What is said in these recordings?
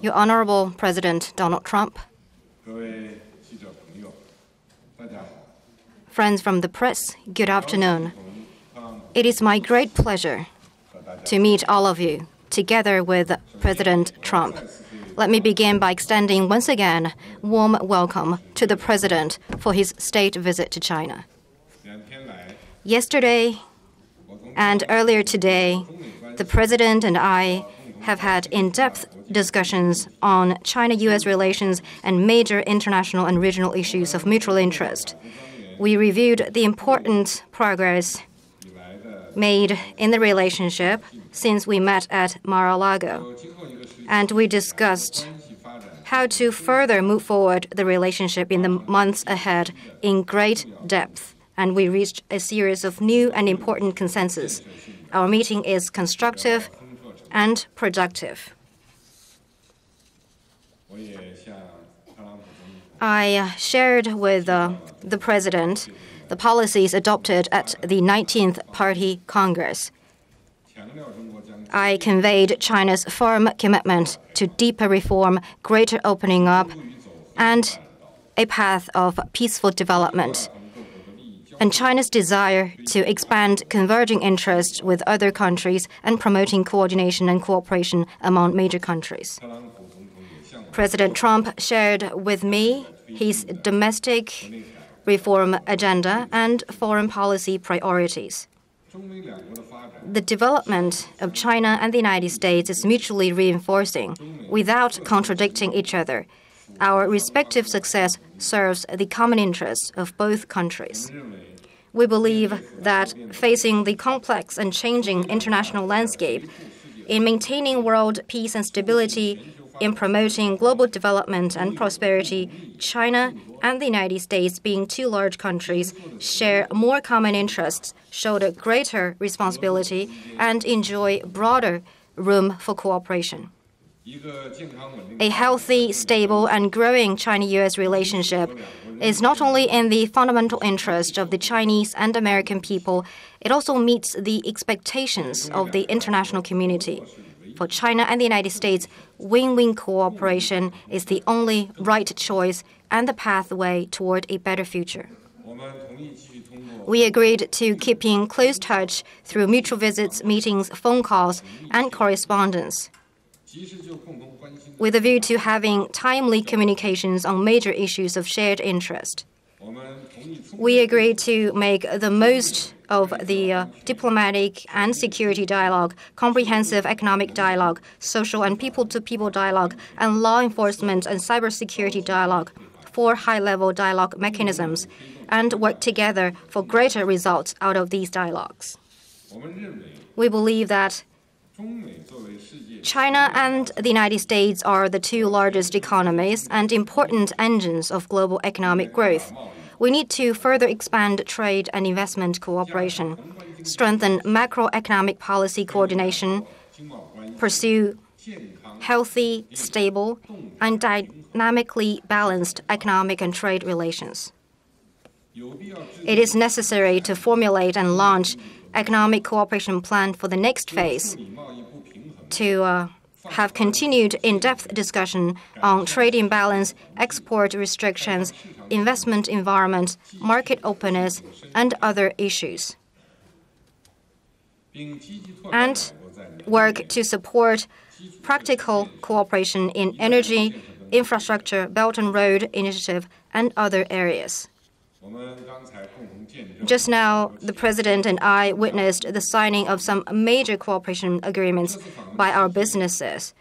Your Honorable President Donald Trump, friends from the press, good afternoon. It is my great pleasure to meet all of you together with President Trump. Let me begin by extending once again warm welcome to the President for his state visit to China. Yesterday and earlier today, the President and I have had in-depth discussions on China-U.S. relations and major international and regional issues of mutual interest. We reviewed the important progress made in the relationship since we met at Mar-a-Lago, and we discussed how to further move forward the relationship in the months ahead in great depth, and we reached a series of new and important consensus. Our meeting is constructive and productive. I shared with the President the policies adopted at the 19th Party Congress. I conveyed China's firm commitment to deeper reform, greater opening up, and a path of peaceful development, and China's desire to expand converging interests with other countries and promoting coordination and cooperation among major countries. President Trump shared with me his domestic reform agenda and foreign policy priorities. The development of China and the United States is mutually reinforcing without contradicting each other. Our respective success serves the common interests of both countries. We believe that facing the complex and changing international landscape, in maintaining world peace and stability, in promoting global development and prosperity, China and the United States, being two large countries, share more common interests, shoulder greater responsibility, and enjoy broader room for cooperation. A healthy, stable, and growing China-U.S. relationship is not only in the fundamental interest of the Chinese and American people, it also meets the expectations of the international community. For China and the United States, win-win cooperation is the only right choice and the pathway toward a better future. We agreed to keep in close touch through mutual visits, meetings, phone calls, and correspondence, with a view to having timely communications on major issues of shared interest. We agreed to make the most of the diplomatic and security dialogue, comprehensive economic dialogue, social and people-to-people dialogue, and law enforcement and cybersecurity dialogue, 4 high-level dialogue mechanisms, and work together for greater results out of these dialogues. We believe that China and the United States are the two largest economies and important engines of global economic growth. We need to further expand trade and investment cooperation, strengthen macroeconomic policy coordination, pursue healthy, stable, and dynamically balanced economic and trade relations. It is necessary to formulate and launch economic cooperation plan for the next phase, to have continued in-depth discussion on trade imbalance, export restrictions, investment environment, market openness, and other issues, and work to support practical cooperation in energy, infrastructure, Belt and Road Initiative, and other areas. Just now, the President and I witnessed the signing of some major cooperation agreements by our businesses.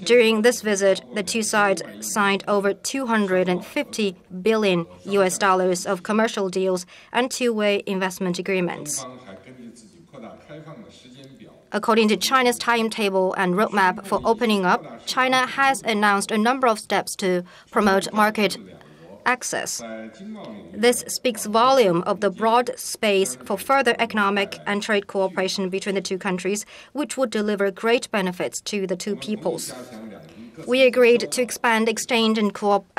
During this visit, the two sides signed over $250 billion of commercial deals and two-way investment agreements. According to China's timetable and roadmap for opening up, China has announced a number of steps to promote market access. This speaks volume of the broad space for further economic and trade cooperation between the two countries, which would deliver great benefits to the two peoples. We agreed to expand exchange and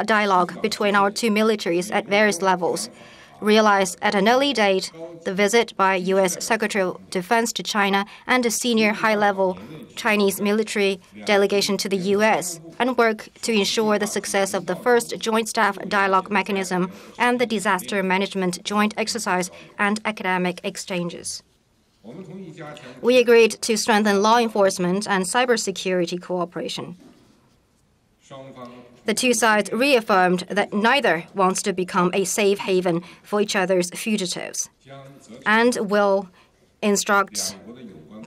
dialogue between our two militaries at various levels. realized at an early date the visit by U.S. Secretary of Defense to China and a senior high-level Chinese military delegation to the U.S. and work to ensure the success of the first Joint Staff Dialogue Mechanism and the Disaster Management Joint Exercise and academic exchanges. We agreed to strengthen law enforcement and cybersecurity cooperation. The two sides reaffirmed that neither wants to become a safe haven for each other's fugitives and will instruct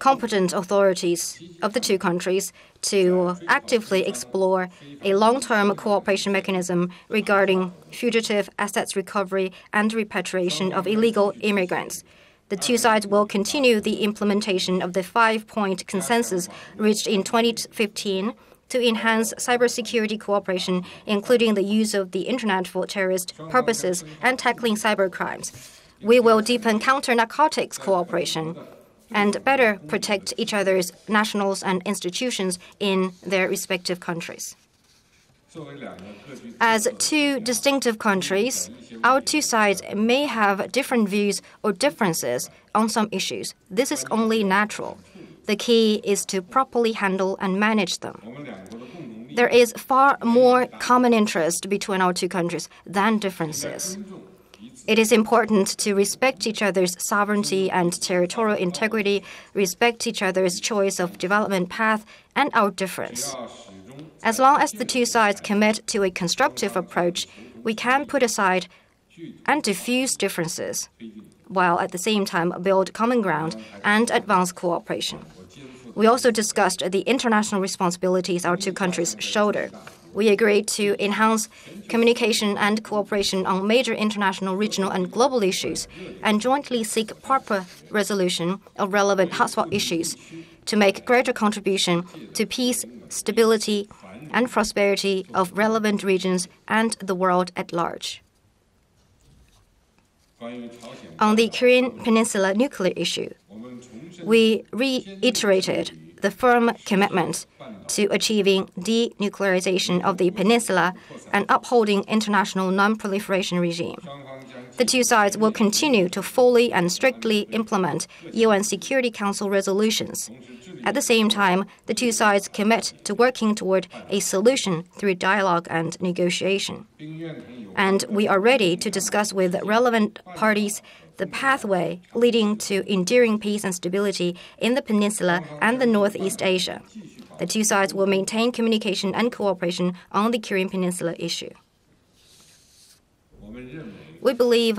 competent authorities of the two countries to actively explore a long-term cooperation mechanism regarding fugitive assets recovery and repatriation of illegal immigrants. The two sides will continue the implementation of the 5-point consensus reached in 2015 to enhance cybersecurity cooperation, including the use of the Internet for terrorist purposes and tackling cybercrimes. We will deepen counter-narcotics cooperation and better protect each other's nationals and institutions in their respective countries. As two distinctive countries, our two sides may have different views or differences on some issues. This is only natural. The key is to properly handle and manage them. There is far more common interest between our two countries than differences. It is important to respect each other's sovereignty and territorial integrity, respect each other's choice of development path, and our difference. As long as the two sides commit to a constructive approach, we can put aside and diffuse differences, while at the same time build common ground and advance cooperation. We also discussed the international responsibilities our two countries shoulder. We agreed to enhance communication and cooperation on major international, regional, and global issues, and jointly seek proper resolution of relevant hotspot issues to make greater contribution to peace, stability, and prosperity of relevant regions and the world at large. On the Korean Peninsula nuclear issue, we reiterated the firm commitment to achieving denuclearization of the peninsula and upholding international non-proliferation regime. The two sides will continue to fully and strictly implement UN Security Council resolutions. At the same time, the two sides commit to working toward a solution through dialogue and negotiation. And we are ready to discuss with relevant parties the pathway leading to enduring peace and stability in the peninsula and the Northeast Asia. The two sides will maintain communication and cooperation on the Korean Peninsula issue. We believe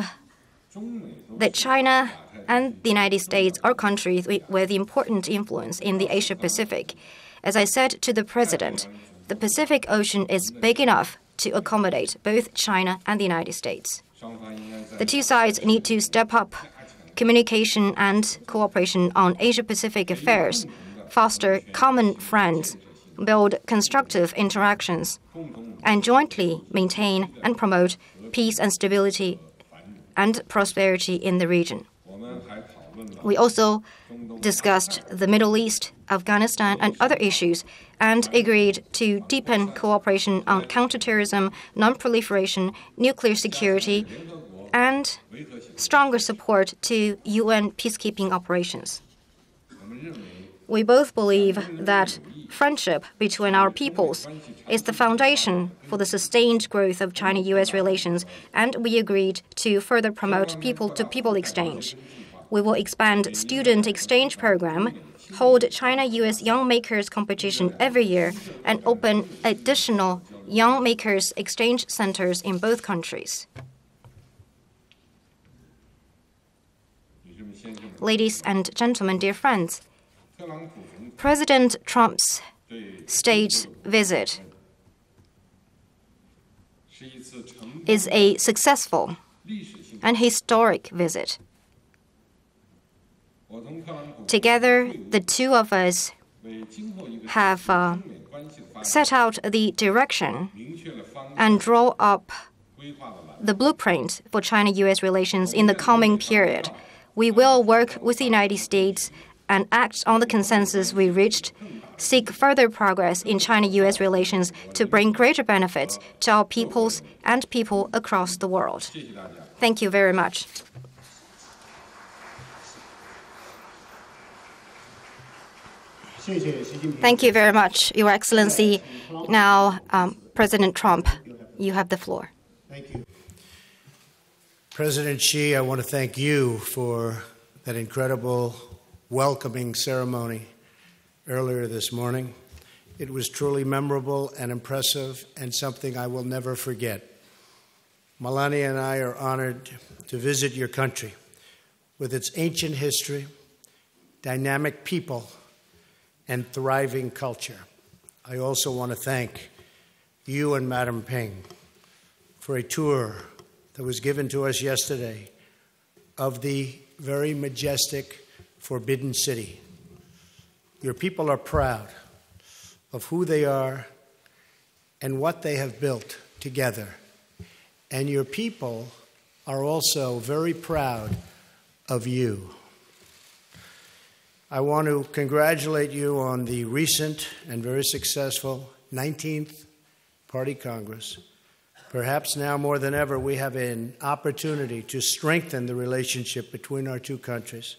that China and the United States are countries with important influence in the Asia-Pacific. As I said to the President, the Pacific Ocean is big enough to accommodate both China and the United States. The two sides need to step up communication and cooperation on Asia-Pacific affairs, foster common friends, build constructive interactions, and jointly maintain and promote peace and stability and prosperity in the region. We also discussed the Middle East, Afghanistan, and other issues, and agreed to deepen cooperation on counterterrorism, non-proliferation, nuclear security, and stronger support to UN peacekeeping operations. We both believe that friendship between our peoples is the foundation for the sustained growth of China-US relations, and we agreed to further promote people-to-people exchange. We will expand student exchange program, hold China-US Young Makers competition every year, and open additional Young Makers exchange centers in both countries. Ladies and gentlemen, dear friends, President Trump's state visit is a successful and historic visit. Together, the two of us have set out the direction and draw up the blueprint for China-US relations in the coming period. We will work with the United States and act on the consensus we reached seek further progress in China-US relations to bring greater benefits to our peoples and people across the world. Thank you very much. Thank you very much, Your Excellency. Now, President Trump, you have the floor. Thank you. President Xi, I want to thank you for that incredible welcoming ceremony earlier this morning. It was truly memorable and impressive and something I will never forget. Melania and I are honored to visit your country with its ancient history, dynamic people, and thriving culture. I also want to thank you and Madam Ping for a tour that was given to us yesterday of the very majestic Forbidden City. Your people are proud of who they are and what they have built together. And your people are also very proud of you. I want to congratulate you on the recent and very successful 19th Party Congress. Perhaps now more than ever, we have an opportunity to strengthen the relationship between our two countries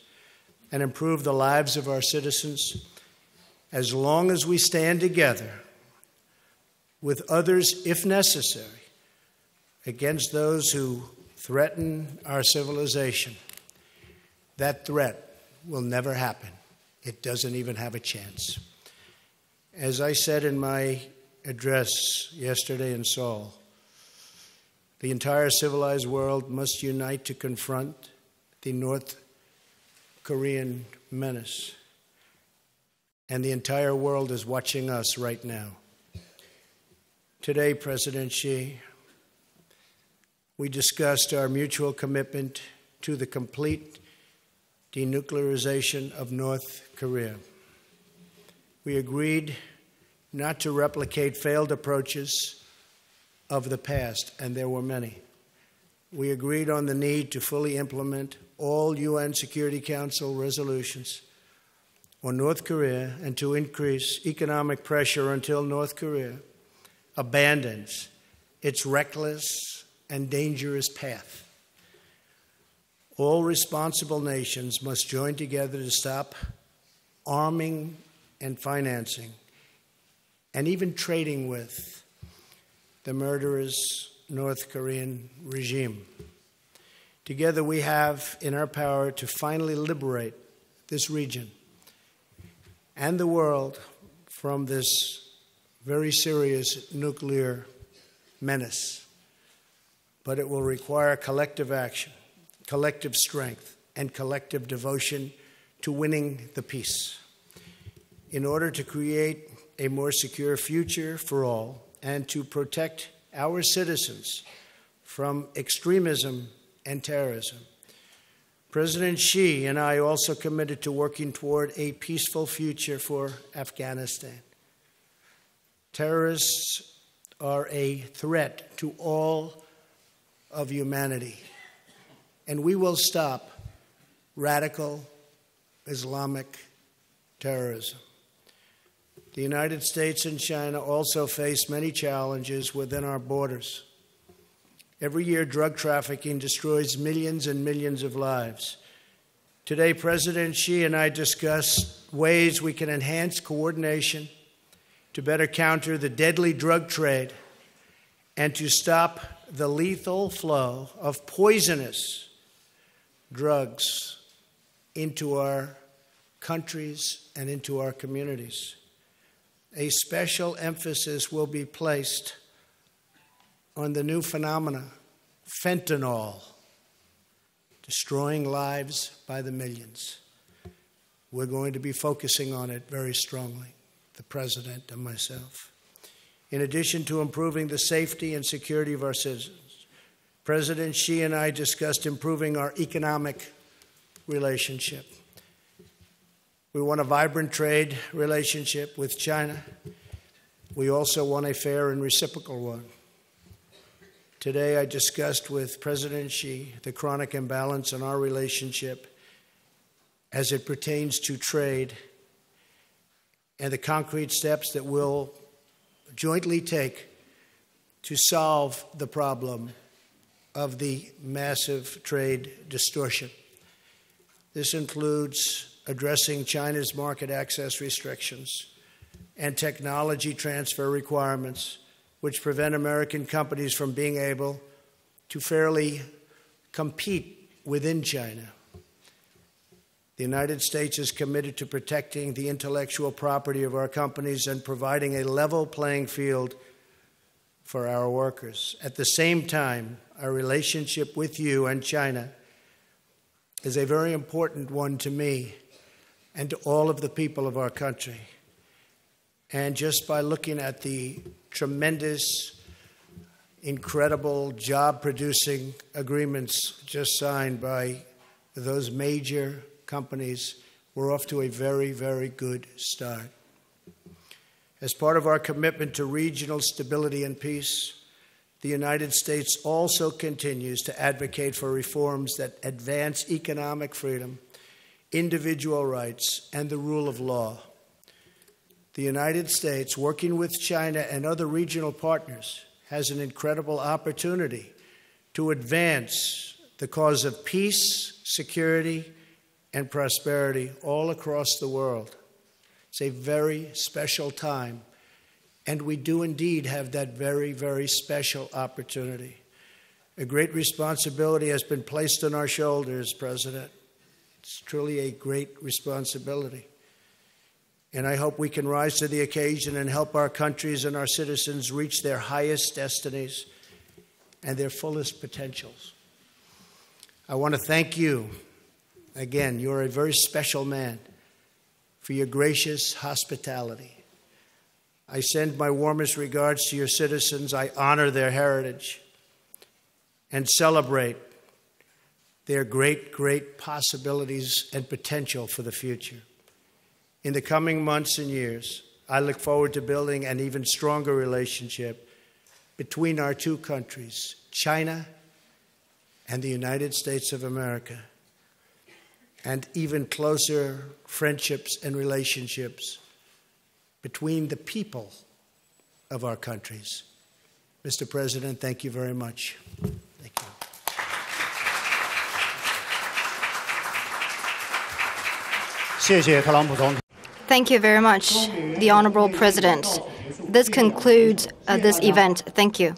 and improve the lives of our citizens as long as we stand together with others, if necessary, against those who threaten our civilization. That threat will never happen. It doesn't even have a chance. As I said in my address yesterday in Seoul, the entire civilized world must unite to confront the North Korean menace. And the entire world is watching us right now. Today, President Xi, we discussed our mutual commitment to the complete denuclearization of North Korea. We agreed not to replicate failed approaches of the past, and there were many. We agreed on the need to fully implement all UN Security Council resolutions on North Korea and to increase economic pressure until North Korea abandons its reckless and dangerous path. All responsible nations must join together to stop arming and financing and even trading with the murderous North Korean regime. Together we have in our power to finally liberate this region and the world from this very serious nuclear menace. But it will require collective action, collective strength, and collective devotion to winning the peace. In order to create a more secure future for all and to protect our citizens from extremism and terrorism, President Xi and I also committed to working toward a peaceful future for Afghanistan. Terrorists are a threat to all of humanity, and we will stop radical Islamic terrorism. The United States and China also face many challenges within our borders. Every year, drug trafficking destroys millions and millions of lives. Today, President Xi and I discussed ways we can enhance coordination to better counter the deadly drug trade and to stop the lethal flow of poisonous drugs into our countries and into our communities. A special emphasis will be placed on the new phenomena, fentanyl, destroying lives by the millions. We're going to be focusing on it very strongly, the President and myself. In addition to improving the safety and security of our citizens, President Xi and I discussed improving our economic relationship. We want a vibrant trade relationship with China. We also want a fair and reciprocal one. Today, I discussed with President Xi the chronic imbalance in our relationship as it pertains to trade and the concrete steps that we'll jointly take to solve the problem of the massive trade distortion. This includes addressing China's market access restrictions and technology transfer requirements, which prevent American companies from being able to fairly compete within China. The United States is committed to protecting the intellectual property of our companies and providing a level playing field for our workers. At the same time, our relationship with you and China is a very important one to me and to all of the people of our country. And just by looking at the tremendous, incredible job-producing agreements just signed by those major companies, we're off to a very, very good start. As part of our commitment to regional stability and peace, the United States also continues to advocate for reforms that advance economic freedom, individual rights, and the rule of law. The United States, working with China and other regional partners, has an incredible opportunity to advance the cause of peace, security, and prosperity all across the world. It's a very special time, and we do indeed have that very, very special opportunity. A great responsibility has been placed on our shoulders, President. It's truly a great responsibility. And I hope we can rise to the occasion and help our countries and our citizens reach their highest destinies and their fullest potentials. I want to thank you. Again, you're a very special man for your gracious hospitality. I send my warmest regards to your citizens. I honor their heritage and celebrate their great, great possibilities and potential for the future. In the coming months and years, I look forward to building an even stronger relationship between our two countries, China and the United States of America, and even closer friendships and relationships between the people of our countries. Mr. President, thank you very much. Thank you. Thank you very much, the Honorable President. This concludes this event. Thank you.